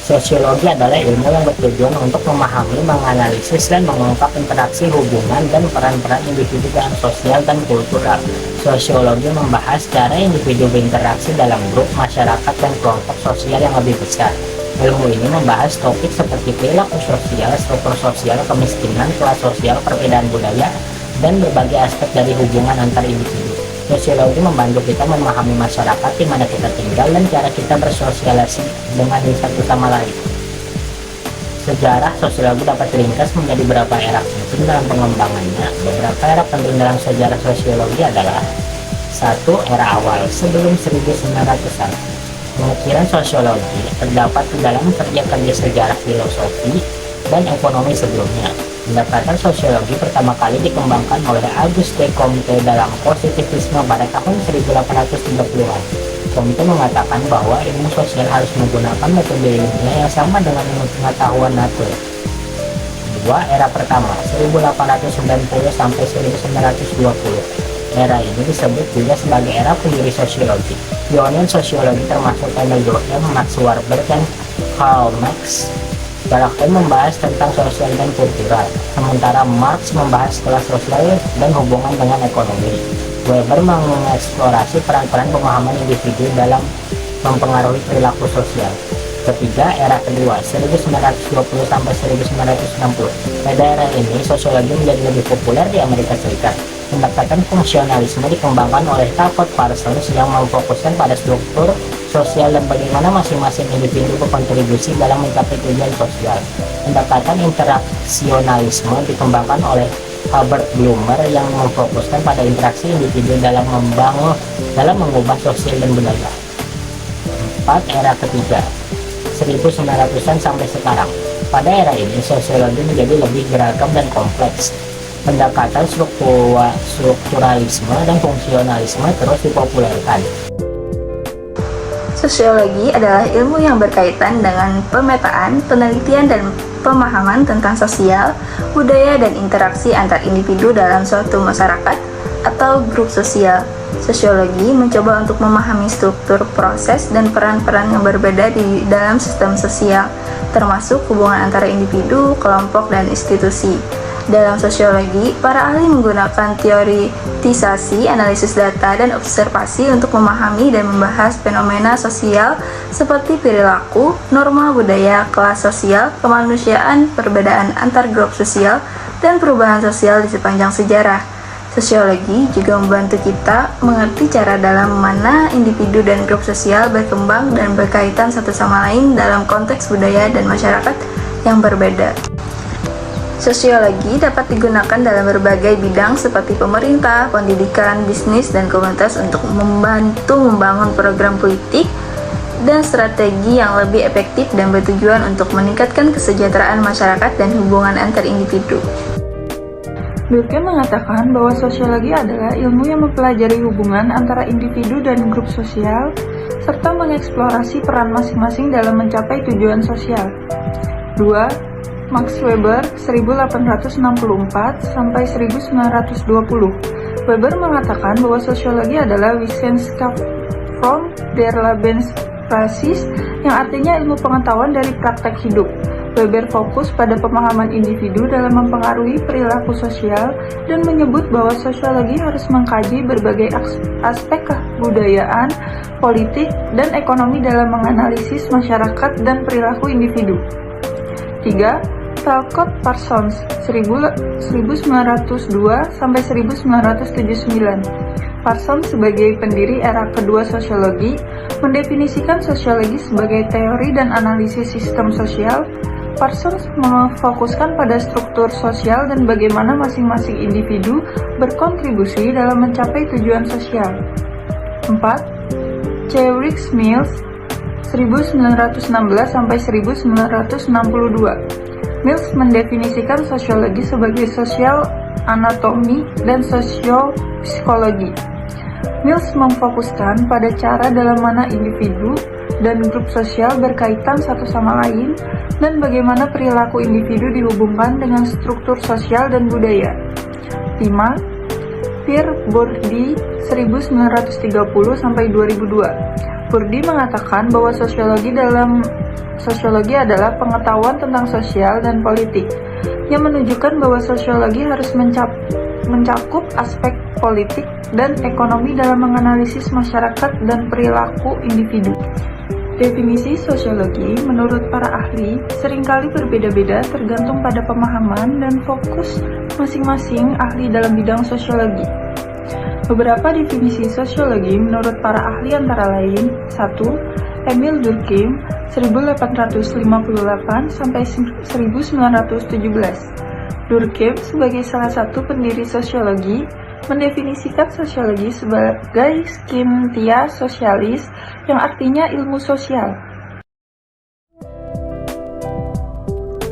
Sosiologi adalah ilmu yang bertujuan untuk memahami, menganalisis, dan mengungkap interaksi, hubungan, dan peran-peran individu dalam sosial dan kultural. Sosiologi membahas cara individu berinteraksi dalam grup, masyarakat, dan kelompok sosial yang lebih besar. Ilmu ini membahas topik seperti perilaku sosial, struktur sosial, kemiskinan, kelas sosial, perbedaan budaya, dan berbagai aspek dari hubungan antar individu. Sosiologi membantu kita memahami masyarakat di mana kita tinggal dan cara kita bersosialisasi dengan satu sama lain. Sejarah sosiologi dapat diringkas menjadi beberapa era penting dalam pengembangannya. Beberapa era penting dalam sejarah sosiologi adalah: 1. Era awal sebelum 1900-an. Pemikiran sosiologi terdapat di dalam kerja-kerja sejarah filosofi dan ekonomi sebelumnya. Pendekatan sosiologi pertama kali dikembangkan oleh Auguste Comte dalam positivisme pada tahun 1830-an. Comte mengatakan bahwa ilmu sosial harus menggunakan metode ilmiah yang sama dengan ilmu pengetahuan natur. 2. Era pertama 1890 sampai 1920. Era ini disebut juga sebagai era pendiri sosiologi. Pionir sosiologi termasuk Emil Durkheim, Max Weber, dan Karl Marx. Durkheim membahas tentang sosial dan kultural, sementara Marx membahas kelas sosial dan hubungan dengan ekonomi. Weber mengeksplorasi peran-peran pemahaman individu dalam mempengaruhi perilaku sosial. Ketiga, era kedua 1920 sampai 1960. Pada era ini, sosiologi menjadi lebih populer di Amerika Serikat. Pendekatan fungsionalisme dikembangkan oleh Clifford Parsons yang memfokuskan pada struktur sosial dan bagaimana masing-masing individu berkontribusi dalam mencapai tujuan sosial. Pendekatan interaksionalisme dikembangkan oleh Herbert Blumer yang memfokuskan pada interaksi individu dalam mengubah sosial dan budaya. 4. Era ketiga 1900-an sampai sekarang. Pada era ini, sosiologi menjadi lebih beragam dan kompleks. Pendekatan strukturalisme dan fungsionalisme terus dipopulerkan. Sosiologi adalah ilmu yang berkaitan dengan pemetaan, penelitian, dan pemahaman tentang sosial, budaya, dan interaksi antar individu dalam suatu masyarakat atau grup sosial. Sosiologi mencoba untuk memahami struktur, proses, dan peran-peran yang berbeda di dalam sistem sosial, termasuk hubungan antara individu, kelompok, dan institusi. Dalam sosiologi, para ahli menggunakan teoritisasi, analisis data, dan observasi untuk memahami dan membahas fenomena sosial seperti perilaku, norma budaya, kelas sosial, kemanusiaan, perbedaan antar grup sosial, dan perubahan sosial di sepanjang sejarah. Sosiologi juga membantu kita mengerti cara dalam mana individu dan grup sosial berkembang dan berkaitan satu sama lain dalam konteks budaya dan masyarakat yang berbeda. Sosiologi dapat digunakan dalam berbagai bidang seperti pemerintah, pendidikan, bisnis, dan komunitas untuk membantu membangun program politik dan strategi yang lebih efektif dan bertujuan untuk meningkatkan kesejahteraan masyarakat dan hubungan antar individu. Durkheim mengatakan bahwa sosiologi adalah ilmu yang mempelajari hubungan antara individu dan grup sosial serta mengeksplorasi peran masing-masing dalam mencapai tujuan sosial. 2. Max Weber 1864 sampai 1920. Weber mengatakan bahwa sosiologi adalah Wissenschaft from der Lebenspraxis, yang artinya ilmu pengetahuan dari praktek hidup. Weber fokus pada pemahaman individu dalam mempengaruhi perilaku sosial dan menyebut bahwa sosiologi harus mengkaji berbagai aspek kebudayaan, politik, dan ekonomi dalam menganalisis masyarakat dan perilaku individu. 3. Talcott Parsons 1902 sampai 1979. Parsons sebagai pendiri era kedua sosiologi mendefinisikan sosiologi sebagai teori dan analisis sistem sosial. Parsons memfokuskan pada struktur sosial dan bagaimana masing-masing individu berkontribusi dalam mencapai tujuan sosial. 4. Cewrick Mills 1916 sampai 1962. Mills mendefinisikan sosiologi sebagai sosial anatomi dan sosiopsikologi. Mills memfokuskan pada cara dalam mana individu dan grup sosial berkaitan satu sama lain dan bagaimana perilaku individu dihubungkan dengan struktur sosial dan budaya. 5. Pierre Bourdieu 1930-2002. Bourdieu mengatakan bahwa sosiologi adalah pengetahuan tentang sosial dan politik, yang menunjukkan bahwa sosiologi harus mencakup aspek politik dan ekonomi dalam menganalisis masyarakat dan perilaku individu. Definisi sosiologi menurut para ahli seringkali berbeda-beda tergantung pada pemahaman dan fokus masing-masing ahli dalam bidang sosiologi. Beberapa definisi sosiologi menurut para ahli antara lain: 1. Emile Durkheim 1858-1917. Durkheim sebagai salah satu pendiri sosiologi mendefinisikan sosiologi sebagai scientia socialis yang artinya ilmu sosial.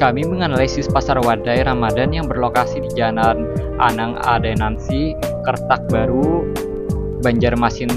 Kami menganalisis pasar wadai Ramadan yang berlokasi di Jalan Anang Adenansi, Kertak Baru, Banjarmasin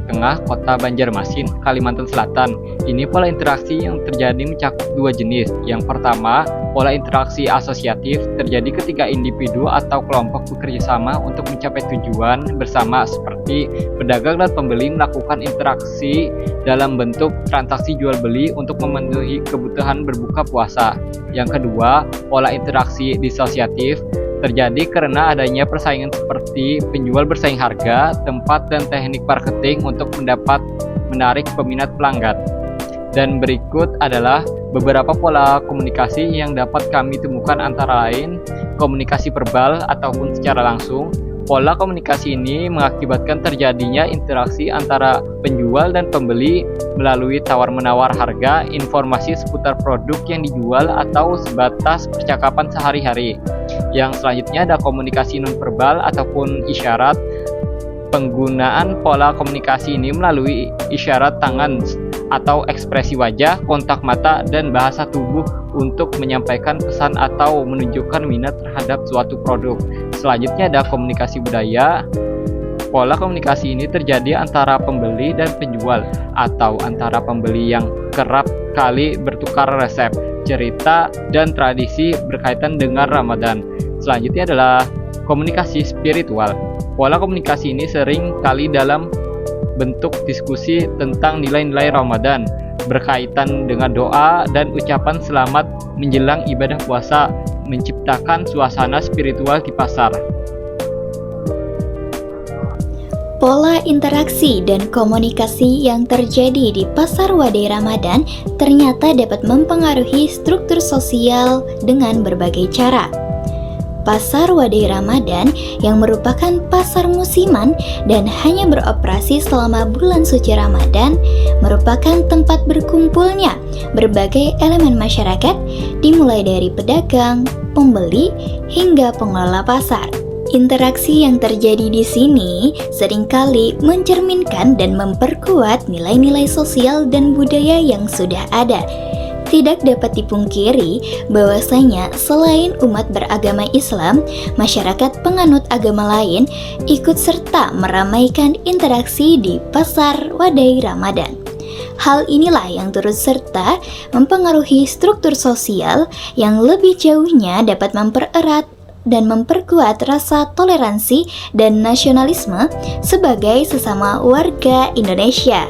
Tengah, Kota Banjarmasin, Kalimantan Selatan. Ini pola interaksi yang terjadi mencakup dua jenis. Yang pertama, pola interaksi asosiatif terjadi ketika individu atau kelompok bekerja sama untuk mencapai tujuan bersama, seperti pedagang dan pembeli melakukan interaksi dalam bentuk transaksi jual beli untuk memenuhi kebutuhan berbuka puasa. Yang kedua, pola interaksi disosiatif terjadi karena adanya persaingan seperti penjual bersaing harga, tempat, dan teknik marketing untuk menarik peminat pelanggan. Dan berikut adalah beberapa pola komunikasi yang dapat kami temukan, antara lain komunikasi verbal ataupun secara langsung. Pola komunikasi ini mengakibatkan terjadinya interaksi antara penjual dan pembeli melalui tawar-menawar harga, informasi seputar produk yang dijual, atau sebatas percakapan sehari-hari. Yang selanjutnya ada komunikasi nonverbal ataupun isyarat. Penggunaan pola komunikasi ini melalui isyarat tangan atau ekspresi wajah, kontak mata, dan bahasa tubuh untuk menyampaikan pesan atau menunjukkan minat terhadap suatu produk. Selanjutnya ada komunikasi budaya. Pola komunikasi ini terjadi antara pembeli dan penjual, atau antara pembeli yang kerap kali bertukar resep, cerita, dan tradisi berkaitan dengan Ramadan. Selanjutnya adalah komunikasi spiritual. Pola komunikasi ini sering kali dalam bentuk diskusi tentang nilai-nilai Ramadan, berkaitan dengan doa dan ucapan selamat menjelang ibadah puasa, menciptakan suasana spiritual di pasar. Pola interaksi dan komunikasi yang terjadi di pasar wadai Ramadan ternyata dapat mempengaruhi struktur sosial dengan berbagai cara. Pasar wadai Ramadan yang merupakan pasar musiman dan hanya beroperasi selama bulan suci Ramadan merupakan tempat berkumpulnya berbagai elemen masyarakat, dimulai dari pedagang, pembeli, hingga pengelola pasar. Interaksi yang terjadi di sini seringkali mencerminkan dan memperkuat nilai-nilai sosial dan budaya yang sudah ada. Tidak dapat dipungkiri bahwasanya selain umat beragama Islam, masyarakat penganut agama lain ikut serta meramaikan interaksi di pasar wadai Ramadan. Hal inilah yang turut serta mempengaruhi struktur sosial yang lebih jauhnya dapat mempererat dan memperkuat rasa toleransi dan nasionalisme sebagai sesama warga Indonesia.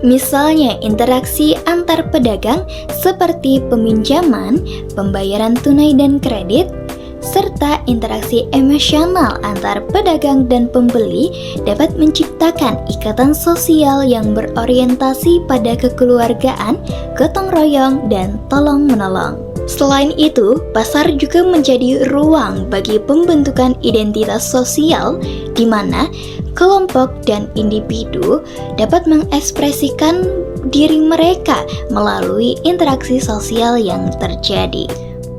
Misalnya interaksi antar pedagang seperti peminjaman, pembayaran tunai dan kredit, serta interaksi emosional antar pedagang dan pembeli dapat menciptakan ikatan sosial yang berorientasi pada kekeluargaan, gotong royong, dan tolong-menolong. Selain itu, pasar juga menjadi ruang bagi pembentukan identitas sosial di mana kelompok dan individu dapat mengekspresikan diri mereka melalui interaksi sosial yang terjadi.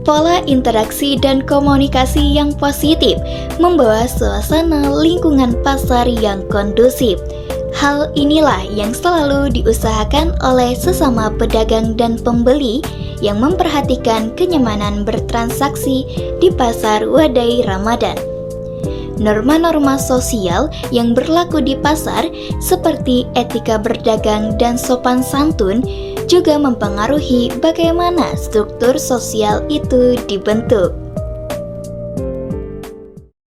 Pola interaksi dan komunikasi yang positif membawa suasana lingkungan pasar yang kondusif. Hal inilah yang selalu diusahakan oleh sesama pedagang dan pembeli yang memperhatikan kenyamanan bertransaksi di pasar wadai Ramadan. Norma-norma sosial yang berlaku di pasar seperti etika berdagang dan sopan santun juga mempengaruhi bagaimana struktur sosial itu dibentuk.